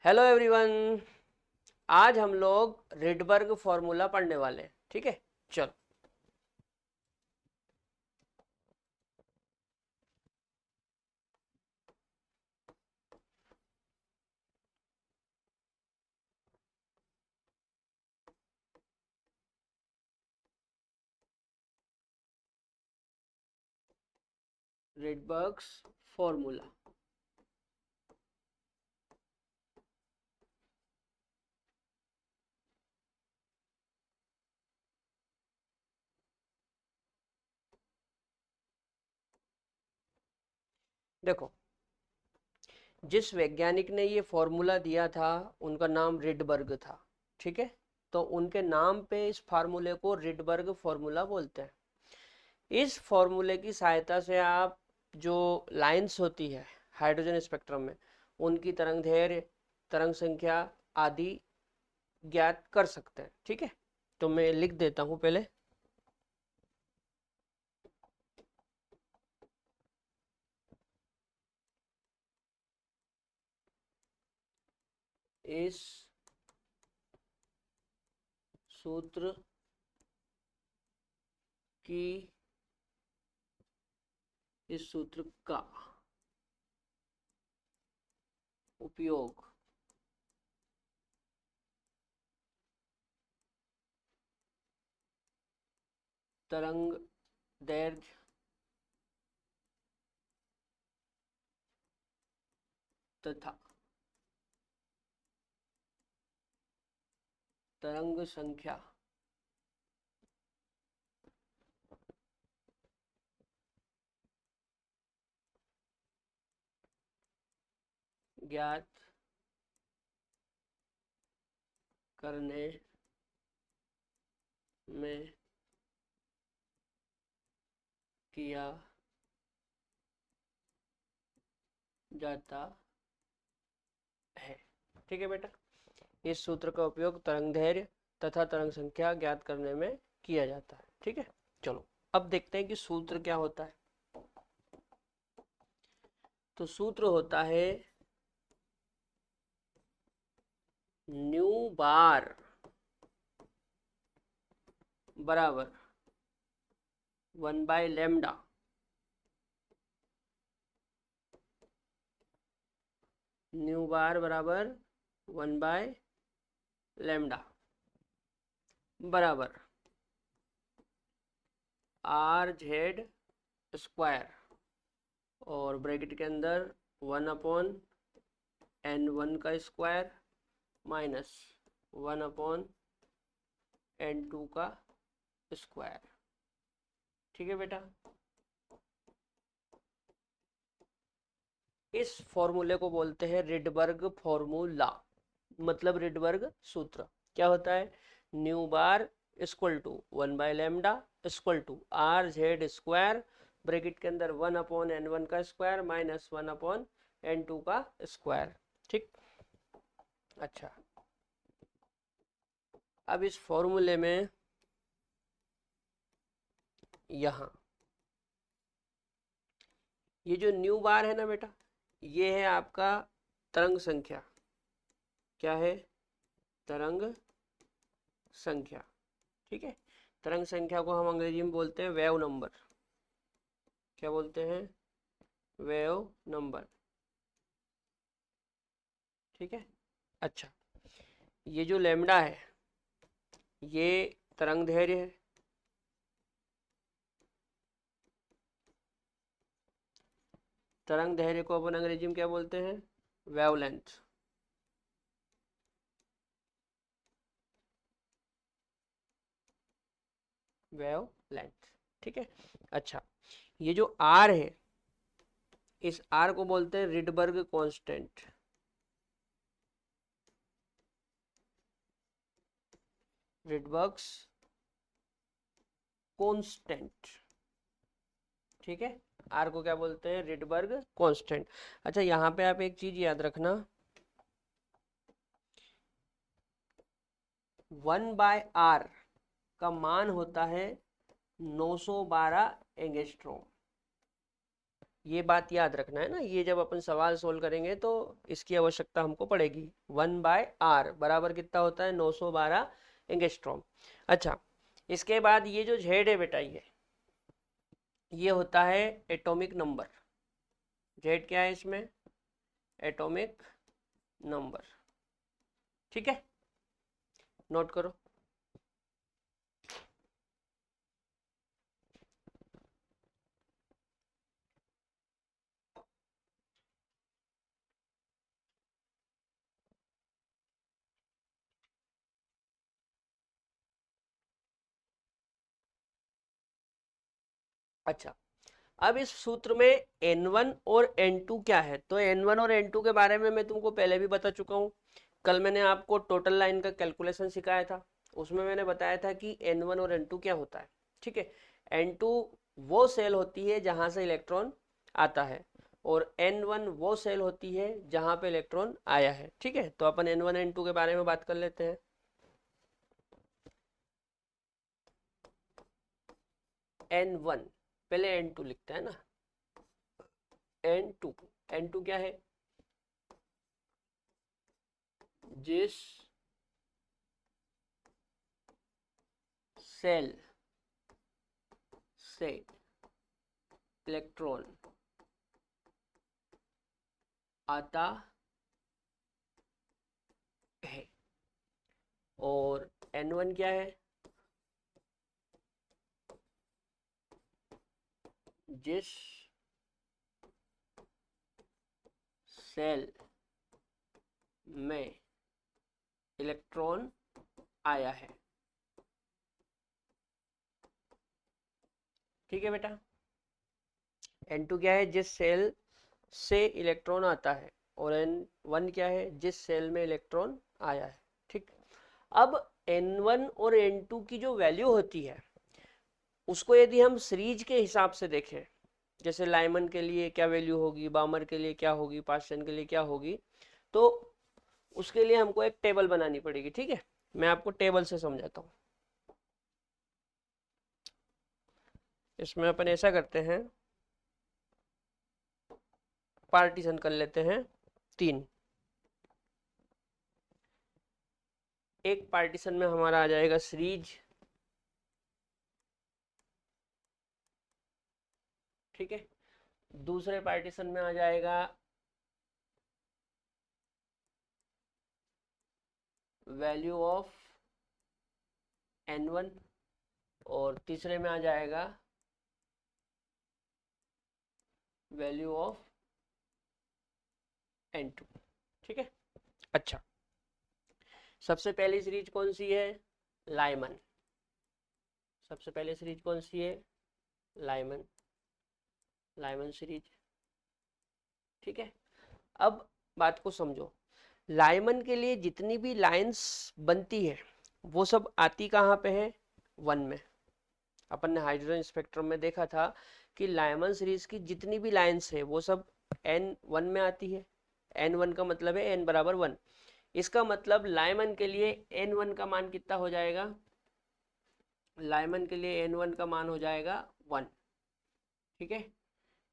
Hello everyone. आज हम लोग रिडबर्ग फॉर्मूला पढ़ने वाले हैं। ठीक है, चलो। Rydberg's formula. देखो, जिस वैज्ञानिक ने ये फॉर्मूला दिया था उनका नाम रिडबर्ग था। ठीक है, तो उनके नाम पे इस फार्मूले को रिडबर्ग फॉर्मूला बोलते हैं। इस फॉर्मूले की सहायता से आप जो लाइंस होती है हाइड्रोजन स्पेक्ट्रम में, उनकी तरंग दैर्घ्य, तरंग संख्या आदि ज्ञात कर सकते हैं। ठीक है, तो मैं लिख देता हूं पहले। इस सूत्र की इस सूत्र का उपयोग तरंग दैर्घ्य तथा तरंग संख्या ज्ञात करने में किया जाता है। ठीक है बेटा, इस सूत्र का उपयोग तरंग दैर्घ्य तथा तरंग संख्या ज्ञात करने में किया जाता है। ठीक है, चलो अब देखते हैं कि सूत्र क्या होता है। तो सूत्र होता है न्यू बार बराबर 1/λ। न्यू बार बराबर 1/λ बराबर RZ² और ब्रैकेट के अंदर 1/n1 का स्क्वायर माइनस 1/n2 का स्क्वायर। ठीक है बेटा, इस फॉर्मूले को बोलते हैं रिडबर्ग फॉर्मूला, मतलब रिडबर्ग सूत्र। क्या होता है? Nu bar equal to 1/λ equal to RZ² bracket के अंदर 1/n1 का स्क्वायर माइनस 1/n2 का स्क्वायर। ठीक, अच्छा। अब इस फॉर्मूले में यहां ये जो न्यू बार है ना बेटा, ये है आपका तरंग संख्या। क्या है? तरंग संख्या। ठीक है, तरंग संख्या को हम अंग्रेजी में बोलते हैं वेव नंबर। क्या बोलते हैं? Wave number. ठीक है, अच्छा। ये जो लैम्डा है ये तरंग दैर्घ्य है। तरंग दैर्घ्य को अपन अंग्रेजी में क्या बोलते हैं? वेवलेंथ। वेवलेंथ। ठीक है, अच्छा। ये जो आर है, इस आर को बोलते हैं रिडबर्ग कांस्टेंट। Rydberg's constant. ठीक है, आर को क्या बोलते हैं? Rydberg constant. अच्छा, यहां पे आप एक चीज याद रखना, 1/r का मान होता है 912 एंगस्ट्रॉम। ये बात याद रखना है ना, ये जब अपन सवाल सोल्व करेंगे तो इसकी आवश्यकता हमको पड़ेगी। 1/r बराबर कितना होता है, 912 एंगस्ट्रॉम। अच्छा, इसके बाद ये जो जेड है बेटा, ये होता है एटॉमिक नंबर। जेड क्या है इसमें, एटॉमिक नंबर। ठीक है, नोट करो। अच्छा, अब इस सूत्र में N1 और N2 क्या है, तो N1 और N2 के बारे में मैं तुमको पहले भी बता चुका हूँ। कल मैंने आपको टोटल लाइन का कैलकुलेशन सिखाया था, उसमें मैंने बताया था कि N1 और N2 क्या होता है। ठीक है, N2 वो सेल होती है जहां से इलेक्ट्रॉन आता है, और N1 वो सेल होती है जहां पे इलेक्ट्रॉन आया है। ठीक है, तो अपन N1 N2 के बारे में बात कर लेते हैं। N1 पहले N2 लिखते हैं ना, N2, N2 क्या है, जिस सेल से इलेक्ट्रॉन आता है, और N1 क्या है, जिस सेल में इलेक्ट्रॉन आया है। ठीक है बेटा, N2 क्या है, जिस सेल से इलेक्ट्रॉन आता है, और N1 क्या है, जिस सेल में इलेक्ट्रॉन आया है। ठीक, अब N1 और N2 की जो वैल्यू होती है, उसको यदि हम सीरीज के हिसाब से देखें, जैसे लाइमन के लिए क्या वैल्यू होगी, बामर के लिए क्या होगी, पास्टन के लिए क्या होगी, तो उसके लिए हमको एक टेबल बनानी पड़ेगी। ठीक है, मैं आपको टेबल से समझाता हूँ। इसमें अपन ऐसा करते हैं, पार्टीशन कर लेते हैं 3। एक पार्टीशन में हमारा आ जाएगा सीरीज। ठीक है, दूसरे पार्टीशन में आ जाएगा वैल्यू ऑफ N1, और तीसरे में आ जाएगा वैल्यू ऑफ N2। ठीक है, अच्छा, सबसे पहली सीरीज कौन सी है, लाइमन। सबसे पहले सीरीज कौन सी है, लाइमन, लाइमन सीरीज। ठीक है, अब बात को समझो, लाइमन के लिए जितनी भी लाइंस बनती है वो सब आती कहाँ पे है, 1 में। अपन ने हाइड्रोजन स्पेक्ट्रम में देखा था कि लाइमन सीरीज की जितनी भी लाइंस है वो सब N1 में आती है। N1 का मतलब है N बराबर 1। इसका मतलब लाइमन के लिए N1 का मान कितना हो जाएगा, लाइमन के लिए N1 का मान हो जाएगा 1। ठीक है,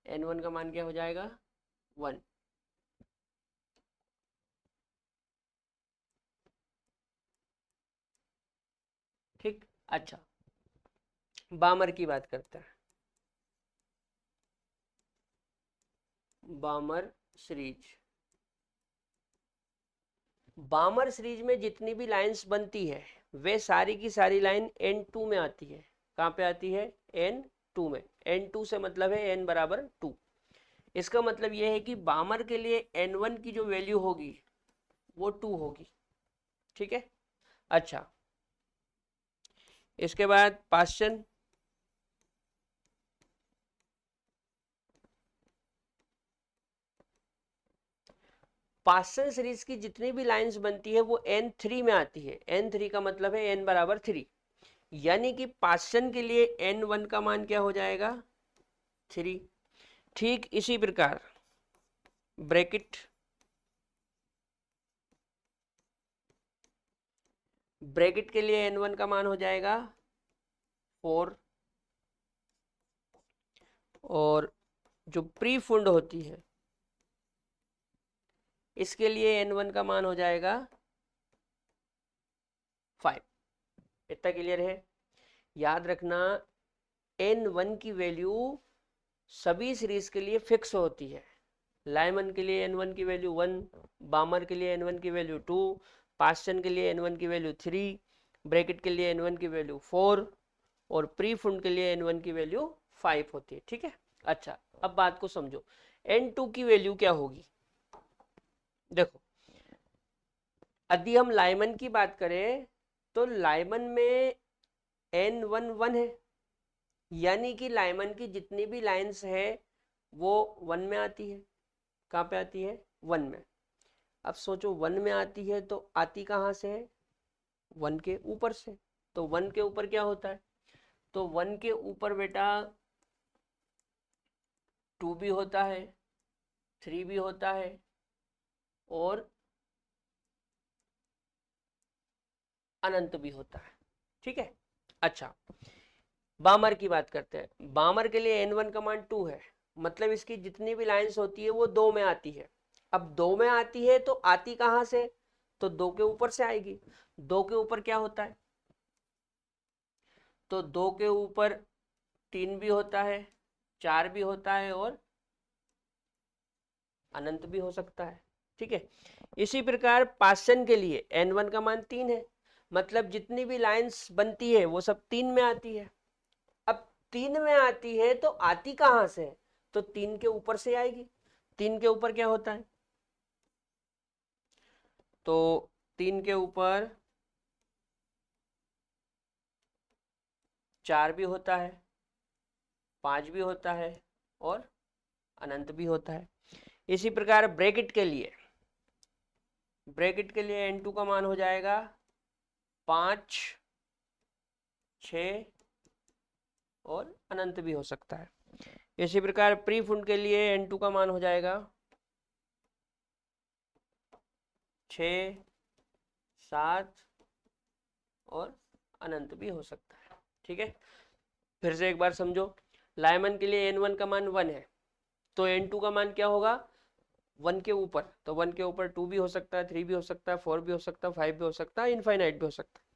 N1 का मान क्या हो जाएगा, 1। ठीक, अच्छा, बामर की बात करते हैं। बामर सीरीज, बामर सीरीज में जितनी भी लाइंस बनती है वे सारी की सारी लाइन N2 में आती है। कहाँ पे आती है, N2 में। N2 से मतलब है N बराबर 2। इसका मतलब यह है कि बामर के लिए N1 की जो वैल्यू होगी वो 2 होगी। ठीक है, अच्छा, इसके बाद पास्चन, पास्चन सीरीज की जितनी भी लाइंस बनती है वो N3 में आती है। N3 का मतलब है N बराबर 3, यानी कि पास्चन के लिए N1 का मान क्या हो जाएगा, 3। ठीक इसी प्रकार ब्रैकेट, ब्रैकेट के लिए N1 का मान हो जाएगा 4, और जो प्री फुंड होती है, इसके लिए n1 का मान हो जाएगा 5। इतना क्लियर है? याद रखना n1 की वैल्यू सभी सीरीज के लिए फिक्स होती है। लाइमन के लिए n1 की वैल्यू 1, बामर के लिए n1 की वैल्यू 2, पास्चन के लिए n1 की वैल्यू 3, ब्रैकेट के लिए n1 की वैल्यू 4 और प्री फुंड के लिए n1 की वैल्यू 5 होती है। ठीक है, अच्छा अब बात को समझो, n2 की वैल्यू क्या होगी। देखो यदि हम लाइमन की बात करें तो लाइमन में n1 1 है, यानी कि लाइमन की जितनी भी लाइंस है वो 1 में आती है। कहाँ पे आती है? 1 में। अब सोचो 1 में आती है तो आती कहाँ से है? 1 के ऊपर से। तो 1 के ऊपर क्या होता है? तो 1 के ऊपर बेटा 2 भी होता है, 3 भी होता है और अनंत भी होता है। ठीक है, अच्छा बामर की बात करते हैं। बामर के लिए n1 कमांड 2 है, मतलब इसकी जितनी भी लाइंस होती है वो 2 में आती है। अब 2 में आती है तो आती कहाँ से? तो 2 के ऊपर से आएगी। 2 के ऊपर क्या होता है? तो 2 के ऊपर 3 भी होता है, 4 भी होता है और अनंत भी हो सकता है। ठीक है, इसी प्रकार पास्चन के लिए n1 का मान 3 है, मतलब जितनी भी लाइंस बनती है वो सब 3 में आती है। अब 3 में आती है तो आती कहां से है? तो 3 के ऊपर से आएगी। 3 के ऊपर क्या होता है? तो 3 के ऊपर 4 भी होता है, 5 भी होता है और अनंत भी होता है। इसी प्रकार ब्रैकेट के लिए n2 का मान हो जाएगा 5, 6 और अनंत भी हो सकता है। इसी प्रकार प्री फुंड के लिए n2 का मान हो जाएगा 6, 7 और अनंत भी हो सकता है। ठीक है, फिर से एक बार समझो, लाइमन के लिए n1 का मान 1 है, तो n2 का मान क्या होगा? 1 के ऊपर, तो 1 के ऊपर 2 भी हो सकता है, 3 भी हो सकता है, 4 भी हो सकता है, 5 भी हो सकता है, इनफाइनाइट भी हो सकता है।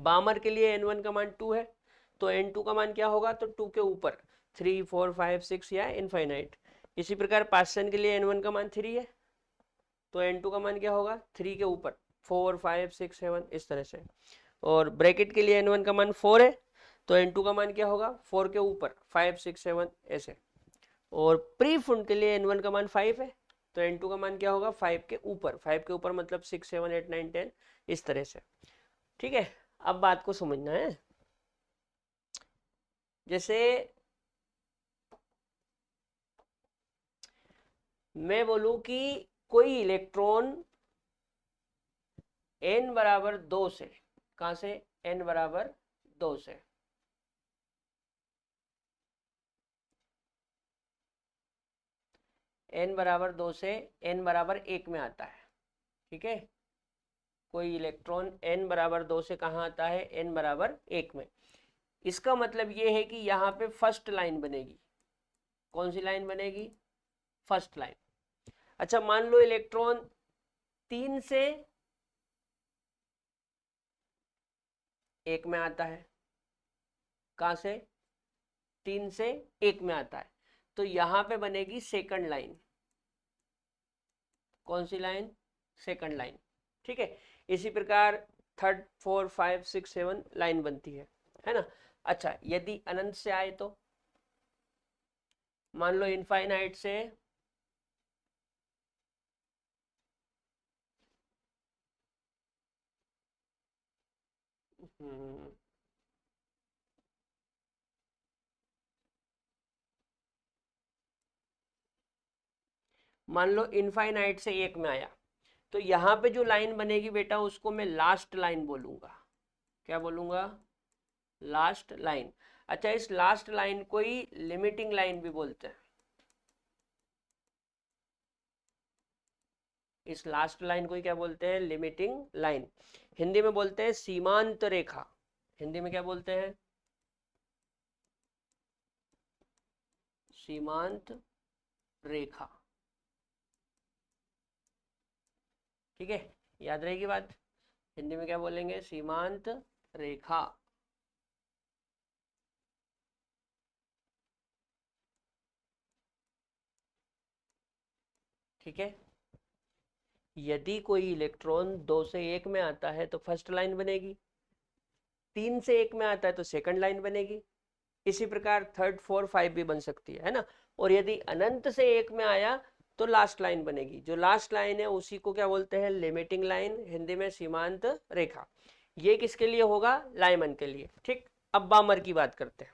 बामर के लिए n1 का मान 2 है, तो n2 का मान क्या होगा? तो 2 के ऊपर 3, 4, 5, 6 या इनफाइनाइट। इसी प्रकार पास्चन के लिए n1 का मान 3 है, तो n2 का मान क्या होगा? 3 के ऊपर 4, 5, 6, 7 इस तरह से। और ब्रैकेट के लिए n1 का मान 4 है, तो n2 का मान क्या होगा? 4 के ऊपर 5, 6, 7 ऐसे। और प्री फुंड के लिए n1 का मान 5 है, तो n2 का मान क्या होगा? 5 के ऊपर, 5 के ऊपर मतलब 6, 7, 8, 9, 10 इस तरह से। ठीक है, अब बात को समझना है। जैसे मैं बोलूं कि कोई इलेक्ट्रॉन n बराबर 2 से, कहां से? n बराबर 2 से n बराबर 2 से n बराबर 1 में आता है। ठीक है, कोई इलेक्ट्रॉन n बराबर 2 से कहाँ आता है? n बराबर 1 में। इसका मतलब ये है कि यहाँ पे फर्स्ट लाइन बनेगी। कौन सी लाइन बनेगी? First line. अच्छा मान लो इलेक्ट्रॉन 3 से 1 में आता है। कहाँ से? 3 से 1 में आता है, तो यहाँ पे बनेगी सेकंड लाइन। कौन सी लाइन? Second line. ठीक है, इसी प्रकार 3, 4, 5, 6, 7 लाइन बनती है ना। अच्छा यदि अनंत से आए तो मान लो इनफाइनाइट से मान लो इनफाइनाइट से 1 में आया, तो यहाँ पे जो लाइन बनेगी बेटा उसको मैं लास्ट लाइन बोलूंगा। क्या बोलूंगा? Last line. अच्छा इस लास्ट लाइन को ही लिमिटिंग लाइन भी बोलते हैं। इस लास्ट लाइन को ही क्या बोलते हैं? Limiting line. हिंदी में बोलते हैं सीमांत रेखा। हिंदी में क्या बोलते हैं? सीमांत रेखा। ठीक है, याद रहेगी बात। हिंदी में क्या बोलेंगे? सीमांत रेखा। ठीक है, यदि कोई इलेक्ट्रॉन 2 से 1 में आता है तो फर्स्ट लाइन बनेगी, 3 से 1 में आता है तो सेकंड लाइन बनेगी, इसी प्रकार थर्ड, 4, 5 भी बन सकती है ना। और यदि अनंत से 1 में आया तो लास्ट लाइन बनेगी। जो लास्ट लाइन है उसी को क्या बोलते हैं? लिमिटिंग लाइन, हिंदी में सीमांत रेखा। ये किसके लिए होगा? लाइमन के लिए। ठीक, अब बामर की बात करते हैं।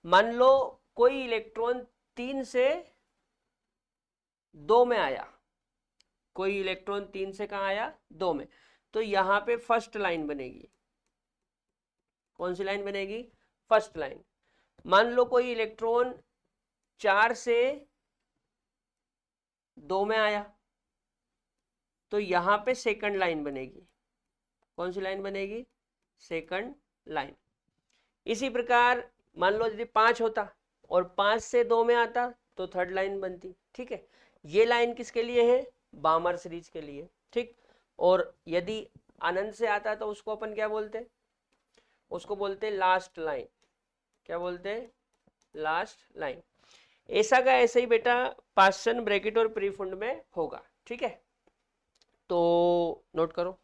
मान लो कोई इलेक्ट्रॉन 3 से 2 में आया, कोई इलेक्ट्रॉन 3 से कहाँ आया? 2 में, तो यहां पे फर्स्ट लाइन बनेगी। कौन सी लाइन बनेगी? First line. मान लो कोई इलेक्ट्रॉन 4 से 2 में आया, तो यहां पे सेकंड लाइन बनेगी। कौन सी लाइन बनेगी? Second line. इसी प्रकार मान लो यदि 5 होता और 5 से 2 में आता तो थर्ड लाइन बनती। ठीक है, ये लाइन किसके लिए है? बामर सीरीज के लिए। ठीक, और यदि अनंत से आता तो उसको अपन क्या बोलते? उसको बोलते लास्ट लाइन। क्या बोलते? Last line. ऐसा का ऐसे ही बेटा पास्टन, ब्रैकेट और प्रीफुंड में होगा। ठीक है, तो नोट करो।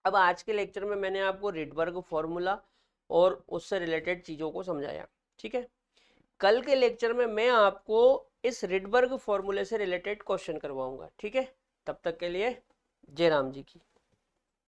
अब आज के लेक्चर में मैंने आपको रिडबर्ग फॉर्मूला और उससे रिलेटेड चीजों को समझाया। ठीक है, कल के लेक्चर में मैं आपको इस रिडबर्ग फॉर्मूले से रिलेटेड क्वेश्चन करवाऊंगा। ठीक है, तब तक के लिए जय राम जी की।